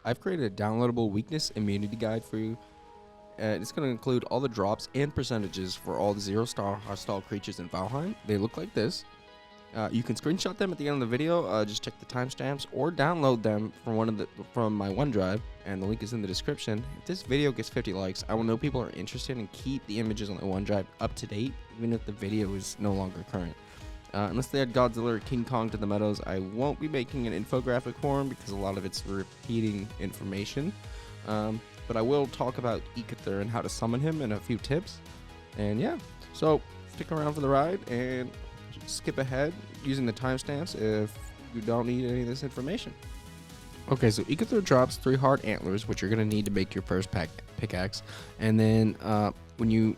I've created a downloadable weakness immunity guide for you. It's going to include all the drops and percentages for all the 0-star hostile creatures in Valheim. They look like this. You can screenshot them at the end of the video. Just check the timestamps or download them from my OneDrive, and the link is in the description. If this video gets 50 likes, I will know people are interested and keep the images on the OneDrive up to date, even if the video is no longer current. Unless they add Godzilla or King Kong to the meadows, I won't be making an infographic for them because a lot of it's repeating information. But I will talk about Ikithur and how to summon him and a few tips. And yeah, so stick around for the ride and skip ahead using the timestamps if you don't need any of this information. Okay, so Ikithur drops 3 hard antlers, which you're going to need to make your first pickaxe. And then when you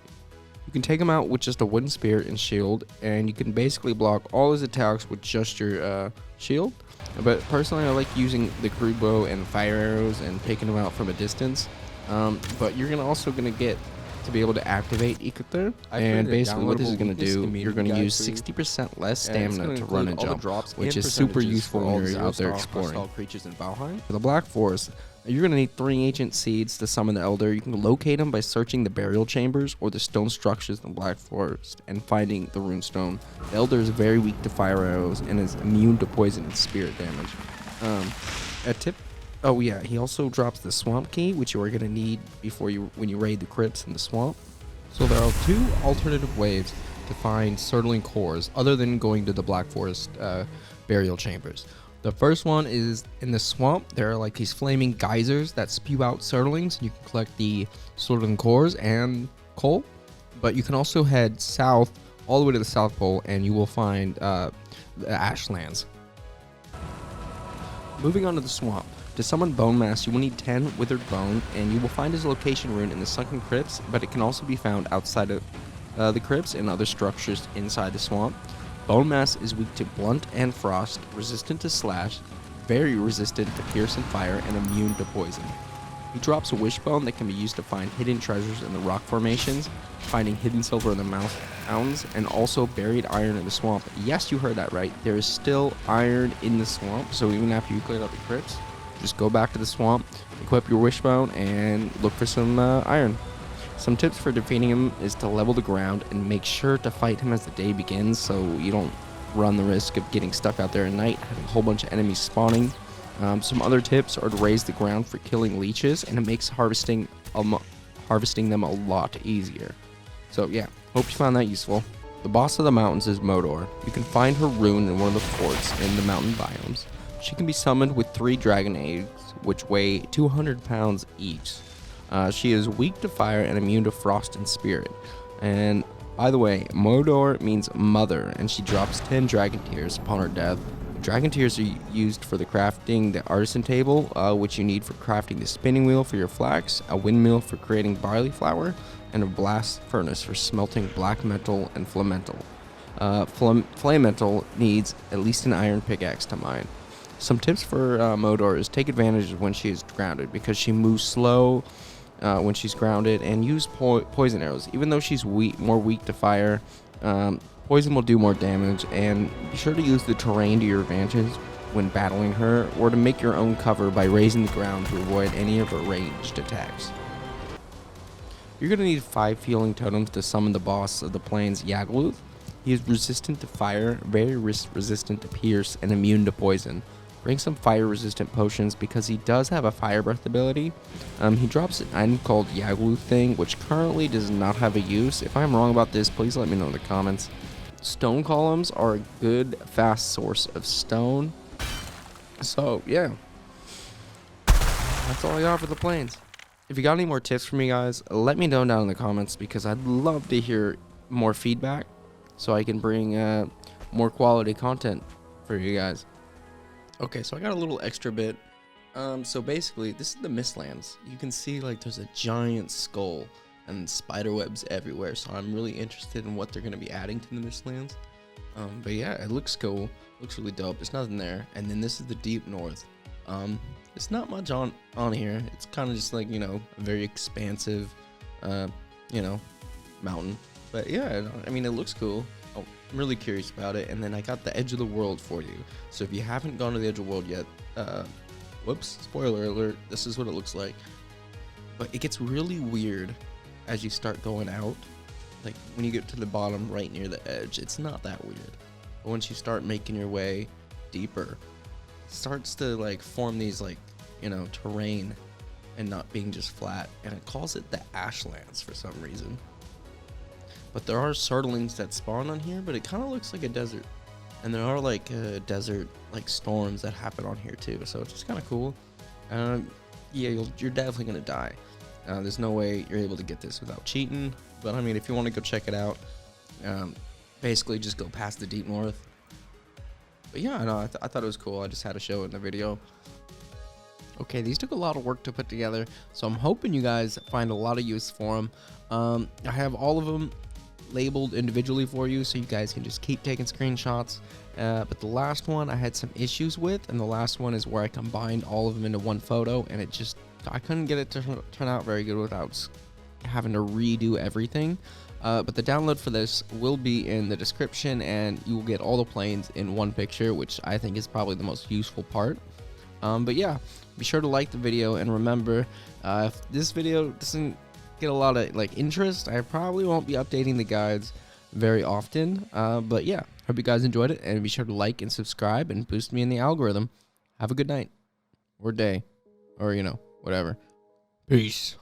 can take him out with just a wooden spear and shield, and you can basically block all his attacks with just your shield. But personally, I like using the crude bow and fire arrows and taking them out from a distance. But you're also going to get to be able to activate Ikithur, and basically what this is going to do, you're going to use 60% less stamina to run and jump, which is super useful when you're out there exploring. Creatures in Valheim. For the Black Forest, you're going to need 3 ancient seeds to summon the Elder. You can locate them by searching the burial chambers or the stone structures in the Black Forest and finding the runestone. The Elder is very weak to fire arrows and is immune to poison and spirit damage. A tip. Oh yeah, he also drops the swamp key, which you are going to need when you raid the crypts in the swamp. So there are 2 alternative ways to find Surtling cores other than going to the Black Forest burial chambers. The first one is in the swamp. There are like these flaming geysers that spew out Surtlings. You can collect the Surtling cores and coal, but you can also head south all the way to the South Pole and you will find the Ashlands. Moving on to the swamp. To summon Bone Mass, you will need 10 Withered Bone, and you will find his location rune in the Sunken Crypts, but it can also be found outside of the crypts and other structures inside the swamp. Bone Mass is weak to Blunt and Frost, resistant to Slash, very resistant to Pierce and Fire, and immune to Poison. He drops a Wishbone that can be used to find hidden treasures in the rock formations, finding hidden silver in the mountains, and also buried iron in the swamp. Yes, you heard that right. There is still iron in the swamp, so even after you clear out the crypts, just go back to the swamp, equip your Wishbone, and look for some iron. Some tips for defeating him is to level the ground and make sure to fight him as the day begins so you don't run the risk of getting stuck out there at night, having a whole bunch of enemies spawning. Some other tips are to raise the ground for killing leeches, and it makes harvesting them a lot easier. So yeah, hope you found that useful. The boss of the mountains is Modor. You can find her rune in one of the forts in the mountain biomes. She can be summoned with 3 dragon eggs, which weigh 200 pounds each. She is weak to fire and immune to frost and spirit. And by the way, Modor means mother, and she drops 10 dragon tears upon her death. Dragon tears are used for the crafting the artisan table, which you need for crafting the spinning wheel for your flax, a windmill for creating barley flour, and a blast furnace for smelting black metal and flamental. Flamental needs at least an iron pickaxe to mine. Some tips for Modor is take advantage of when she is grounded, because she moves slow when she's grounded, and use poison arrows. Even though she's more weak to fire, poison will do more damage, and be sure to use the terrain to your advantage when battling her, or to make your own cover by raising the ground to avoid any of her ranged attacks. You're going to need 5 healing totems to summon the boss of the plains, Yagluth. He is resistant to fire, very resistant to pierce, and immune to poison. Bring some fire-resistant potions because he does have a fire breath ability. He drops an item called Yagluth Thing, which currently does not have a use. If I'm wrong about this, please let me know in the comments. Stone columns are a good, fast source of stone. So, yeah. That's all I got for the plains. If you got any more tips for me, guys, let me know down in the comments because I'd love to hear more feedback so I can bring more quality content for you guys. Okay, so I got a little extra bit. So basically, this is the Mistlands. You can see like there's a giant skull and spider webs everywhere. So I'm really interested in what they're going to be adding to the Mistlands. But yeah, it looks cool. Looks really dope. There's nothing there. And then this is the deep north. It's not much on here. It's kind of just like, you know, a very expansive, you know, mountain. But yeah, I mean, it looks cool. Oh, I'm really curious about it. And then I got the edge of the world for you. So if you haven't gone to the edge of the world yet, Whoops, spoiler alert, this is what it looks like. But it gets really weird as you start going out. Like when you get to the bottom right near the edge, it's not that weird. But once you start making your way deeper, it starts to like form these like, you know, terrain and not being just flat. And it calls it the Ashlands for some reason. But there are starlings that spawn on here, but it kind of looks like a desert. And there are like desert like storms that happen on here too, so it's just kind of cool. Yeah, you're definitely gonna die. There's no way you're able to get this without cheating. But I mean, if you want to go check it out, basically just go past the deep north. But yeah, no, I thought it was cool. I just had to show it in the video. Okay, these took a lot of work to put together, so I'm hoping you guys find a lot of use for them. I have all of them labeled individually for you, so you guys can just keep taking screenshots. But the last one I had some issues with, and the last one is where I combined all of them into one photo, and I couldn't get it to turn out very good without having to redo everything. But the download for this will be in the description, and you will get all the planes in one picture, which I think is probably the most useful part. But yeah, be sure to like the video, and remember, if this video doesn't get a lot of like interest, I probably won't be updating the guides very often. But yeah, hope you guys enjoyed it, and be sure to like and subscribe and boost me in the algorithm. Have a good night or day, or you know, whatever. Peace.